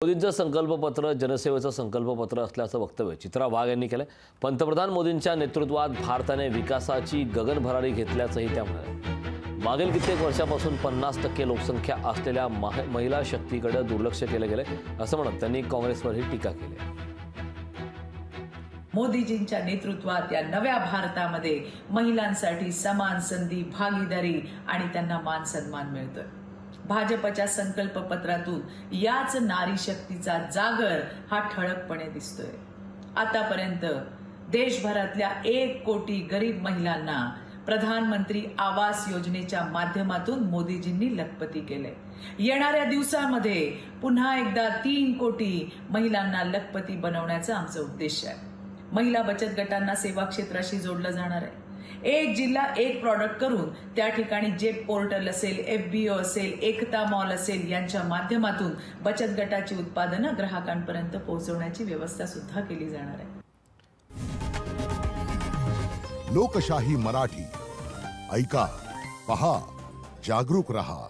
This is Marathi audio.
मोदींचं संकल्पपत्र जनसेवेचं संकल्पपत्र असल्याचं वक्तव्य चित्रा वाघ यांनी केलं। पंतप्रधान मोदींच्या नेतृत्वात भारताने विकासाची गगनभरारी घेतल्याचंही त्या म्हणाल्या। मागील कित्येक वर्षापासून 50% लोकसंख्या असलेल्या महिला शक्तीकडे दुर्लक्ष केले गेले असं म्हणत त्यांनी काँग्रेसवरही टीका केली। मोदीजींच्या नेतृत्वात या नव्या भारतामध्ये महिलांसाठी समान संधी, भागीदारी आणि त्यांना मान सन्मान मिळतोय। भाजपच्या संकल्पपत्रातून याच नारी शक्तीचा जागर हा ठळकपणे दिसतोय। आतापर्यंत देशभरातल्या 1 कोटी गरीब महिलांना प्रधानमंत्री आवास योजनेच्या माध्यमातून मोदीजींनी लखपती केले। येणाऱ्या दिवसांमध्ये पुन्हा एकदा 3 कोटी महिलांना लखपती बनवण्याचा आमचा उद्देश आहे। महिला बचत गटांना सेवा क्षेत्राशी जोडलं जाणार आहे। एक जिल्हा एक प्रॉडक्ट करून त्या ठिकाणी जे पोर्टल असेल, FBO असेल, एकता मॉल असेल यांच्या माध्यमातून बचत गटाची उत्पादनं ग्राहकांपर्यंत पोहोचवण्याची व्यवस्था सुद्धा केली जाणार आहे। लोकशाही मराठी ऐका, पहा, जागरूक रहा।